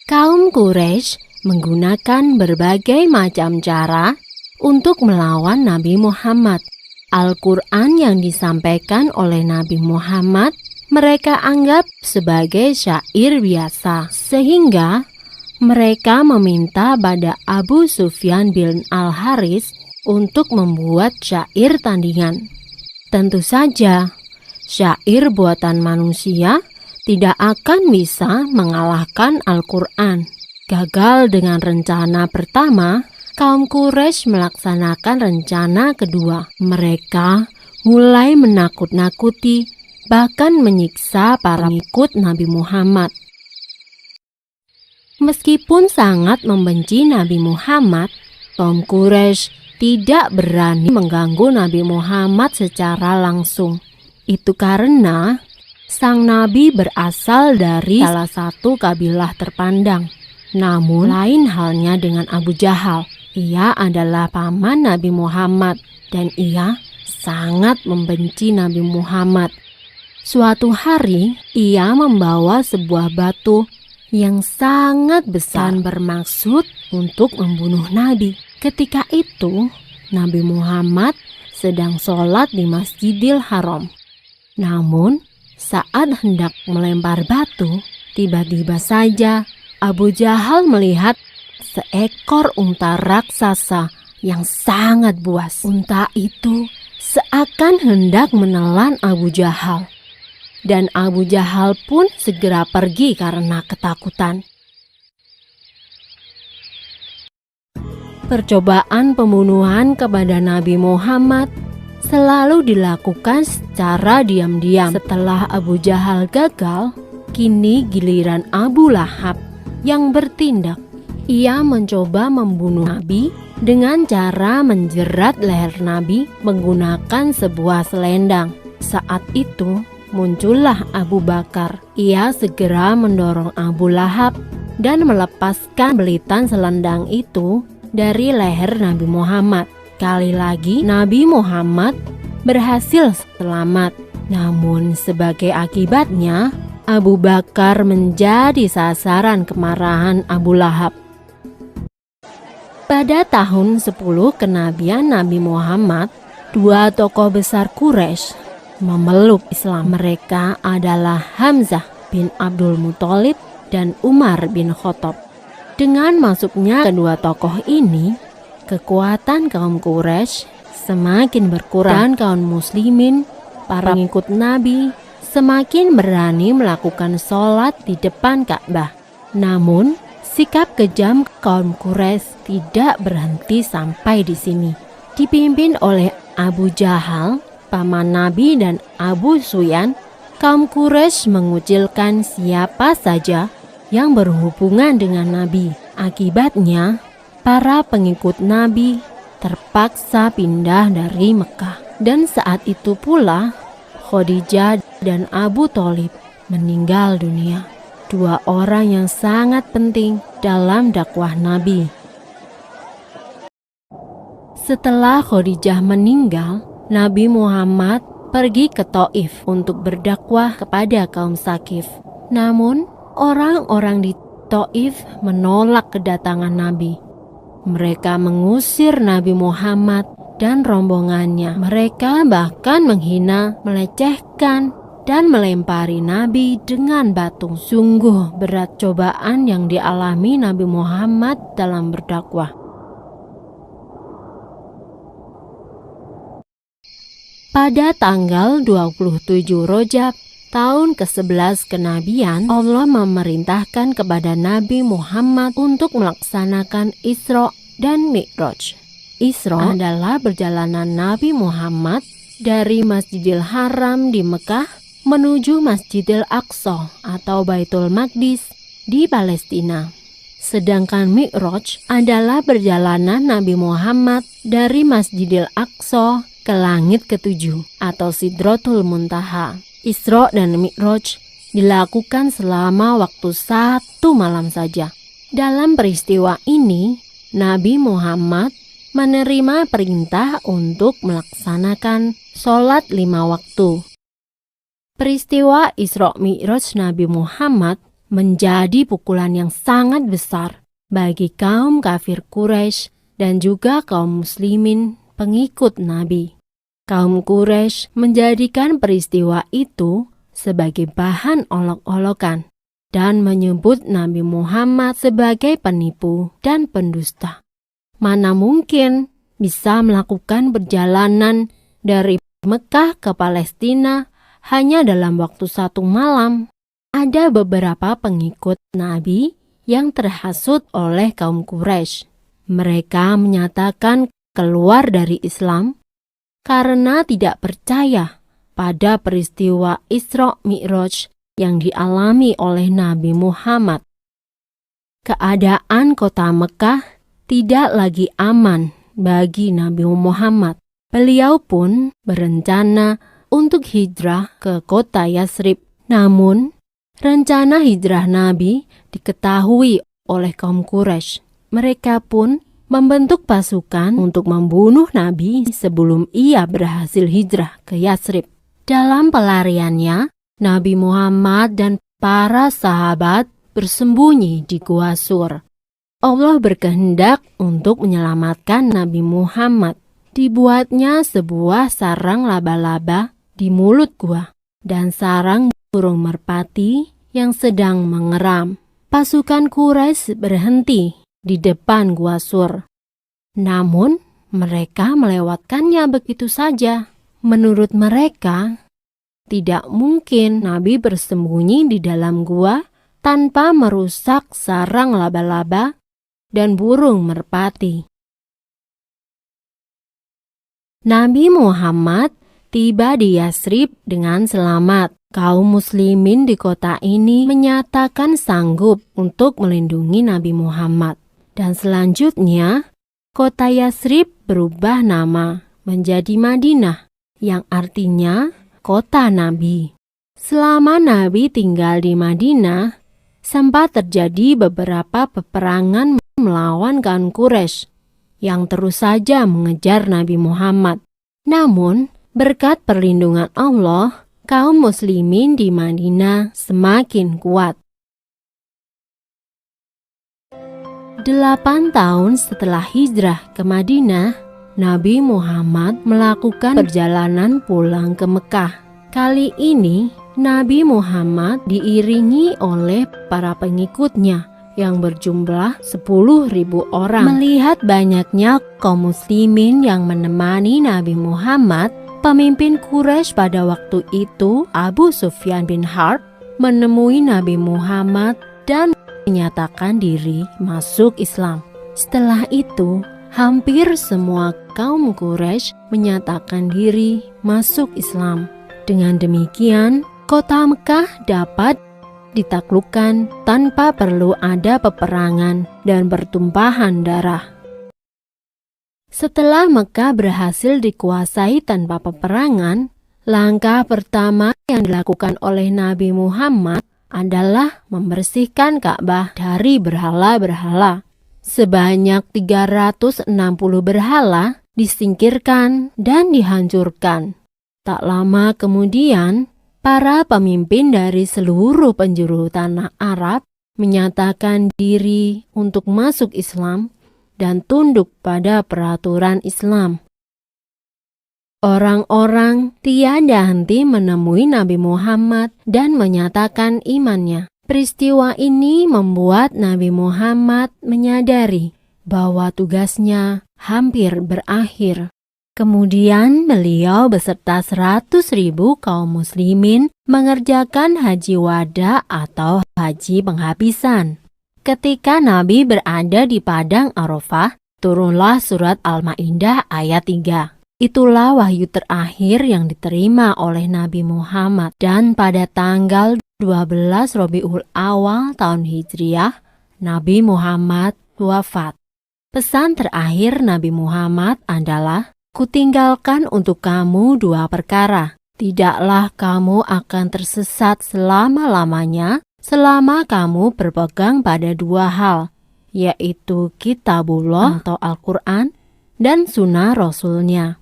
Kaum Quraisy menggunakan berbagai macam cara untuk melawan Nabi Muhammad. Al-Quran yang disampaikan oleh Nabi Muhammad mereka anggap sebagai syair biasa, sehingga mereka meminta pada Abu Sufyan bin Al-Haris untuk membuat syair tandingan. Tentu saja, syair buatan manusia tidak akan bisa mengalahkan Al-Quran. Gagal dengan rencana pertama, kaum Quraisy melaksanakan rencana kedua. Mereka mulai menakut-nakuti, bahkan menyiksa para pengikut Nabi Muhammad. Meskipun sangat membenci Nabi Muhammad, kaum Quraisy tidak berani mengganggu Nabi Muhammad secara langsung. Itu karena sang Nabi berasal dari salah satu kabilah terpandang. Namun, lain halnya dengan Abu Jahal. Ia adalah paman Nabi Muhammad dan ia sangat membenci Nabi Muhammad. Suatu hari, ia membawa sebuah batu yang sangat besar bermaksud untuk membunuh Nabi. Ketika itu, Nabi Muhammad sedang sholat di Masjidil Haram. Namun, saat hendak melempar batu, tiba-tiba saja Abu Jahal melihat seekor unta raksasa yang sangat buas. Unta itu seakan hendak menelan Abu Jahal. Dan Abu Jahal pun segera pergi karena ketakutan. Percobaan pembunuhan kepada Nabi Muhammad selalu dilakukan secara diam-diam. Setelah Abu Jahal gagal, kini giliran Abu Lahab yang bertindak. Ia mencoba membunuh Nabi dengan cara menjerat leher Nabi menggunakan sebuah selendang. Saat itu muncullah Abu Bakar. Ia segera mendorong Abu Lahab dan melepaskan belitan selendang itu dari leher Nabi Muhammad. Kali lagi Nabi Muhammad berhasil selamat. Namun sebagai akibatnya Abu Bakar menjadi sasaran kemarahan Abu Lahab. Pada tahun 10 kenabian Nabi Muhammad, dua tokoh besar Quraisy memeluk Islam. Mereka adalah Hamzah bin Abdul Muthalib dan Umar bin Khattab. Dengan masuknya kedua tokoh ini, kekuatan kaum Quraisy semakin berkurang dan kaum muslimin, para pengikut Nabi, semakin berani melakukan sholat di depan Ka'bah. Namun, sikap kejam kaum Quraisy tidak berhenti sampai di sini. Dipimpin oleh Abu Jahal, paman Nabi, dan Abu Sufyan, kaum Quraisy mengucilkan siapa saja yang berhubungan dengan Nabi. Akibatnya, para pengikut Nabi terpaksa pindah dari Mekah. Dan saat itu pula, Khadijah dan Abu Thalib meninggal dunia. Dua orang yang sangat penting dalam dakwah Nabi. Setelah Khadijah meninggal, Nabi Muhammad pergi ke Thaif untuk berdakwah kepada kaum Tsaqif. Namun, orang-orang di Thaif menolak kedatangan Nabi. Mereka mengusir Nabi Muhammad dan rombongannya. Mereka bahkan menghina, melecehkan, dan melempari Nabi dengan batu. Sungguh berat cobaan yang dialami Nabi Muhammad dalam berdakwah. Pada tanggal 27 Rajab tahun ke-11 kenabian, Allah memerintahkan kepada Nabi Muhammad untuk melaksanakan Isra dan Mi'raj. Isra adalah perjalanan Nabi Muhammad dari Masjidil Haram di Mekah menuju Masjidil Aqsa atau Baitul Maqdis di Palestina. Sedangkan Mi'raj adalah perjalanan Nabi Muhammad dari Masjidil Aqsa ke langit ketujuh atau Sidratul Muntaha. Isra dan Mi'raj dilakukan selama waktu 1 malam saja. Dalam peristiwa ini, Nabi Muhammad menerima perintah untuk melaksanakan sholat 5 waktu. Peristiwa Isra Mi'raj Nabi Muhammad menjadi pukulan yang sangat besar bagi kaum kafir Quraisy dan juga kaum muslimin pengikut Nabi. Kaum Quraisy menjadikan peristiwa itu sebagai bahan olok-olokan dan menyebut Nabi Muhammad sebagai penipu dan pendusta. Mana mungkin bisa melakukan perjalanan dari Mekah ke Palestina hanya dalam waktu 1 malam. Ada beberapa pengikut Nabi yang terhasut oleh kaum Quraisy. Mereka menyatakan keluar dari Islam karena tidak percaya pada peristiwa Isra Mi'raj yang dialami oleh Nabi Muhammad. Keadaan kota Mekah tidak lagi aman bagi Nabi Muhammad. Beliau pun berencana untuk hijrah ke kota Yatsrib. Namun, rencana hijrah Nabi diketahui oleh kaum Quraisy. Mereka pun membentuk pasukan untuk membunuh Nabi sebelum ia berhasil hijrah ke Yatsrib. Dalam pelariannya, Nabi Muhammad dan para sahabat bersembunyi di Gua Sur. Allah berkehendak untuk menyelamatkan Nabi Muhammad. Dibuatnya sebuah sarang laba-laba di mulut gua dan sarang burung merpati yang sedang mengeram. Pasukan Quraisy berhenti di depan Gua Sur. Namun, mereka melewatkannya begitu saja. Menurut mereka, tidak mungkin Nabi bersembunyi di dalam gua tanpa merusak sarang laba-laba dan burung merpati. Nabi Muhammad tiba di Yatsrib dengan selamat. Kaum muslimin di kota ini menyatakan sanggup untuk melindungi Nabi Muhammad. Dan selanjutnya, kota Yatsrib berubah nama menjadi Madinah, yang artinya kota Nabi. Selama Nabi tinggal di Madinah, sempat terjadi beberapa peperangan melawan kaum Quraisy yang terus saja mengejar Nabi Muhammad. Namun, berkat perlindungan Allah, kaum muslimin di Madinah semakin kuat. 8 tahun setelah hijrah ke Madinah, Nabi Muhammad melakukan perjalanan pulang ke Mekah. Kali ini, Nabi Muhammad diiringi oleh para pengikutnya yang berjumlah 10.000 orang. Melihat banyaknya kaum muslimin yang menemani Nabi Muhammad, pemimpin Quraisy pada waktu itu, Abu Sufyan bin Harb, menemui Nabi Muhammad dan menyatakan diri masuk Islam. Setelah itu, hampir semua kaum Quraisy menyatakan diri masuk Islam. Dengan demikian, kota Mekah dapat ditaklukkan tanpa perlu ada peperangan dan pertumpahan darah. Setelah Mekah berhasil dikuasai tanpa peperangan, langkah pertama yang dilakukan oleh Nabi Muhammad adalah membersihkan Ka'bah dari berhala-berhala. Sebanyak 360 berhala disingkirkan dan dihancurkan. Tak lama kemudian, para pemimpin dari seluruh penjuru tanah Arab menyatakan diri untuk masuk Islam dan tunduk pada peraturan Islam. Orang-orang tiada henti menemui Nabi Muhammad dan menyatakan imannya. Peristiwa ini membuat Nabi Muhammad menyadari bahwa tugasnya hampir berakhir. Kemudian beliau beserta 100.000 kaum muslimin mengerjakan haji wada atau haji penghabisan. Ketika Nabi berada di padang Arafah, turunlah surat Al-Maidah ayat 3. Itulah wahyu terakhir yang diterima oleh Nabi Muhammad, dan pada tanggal 12 Rabiul Awal tahun Hijriah, Nabi Muhammad wafat. Pesan terakhir Nabi Muhammad adalah, "Kutinggalkan untuk kamu 2 perkara. Tidaklah kamu akan tersesat selama-lamanya selama kamu berpegang pada 2 hal, yaitu Kitabullah atau Al-Quran dan Sunnah Rasulnya."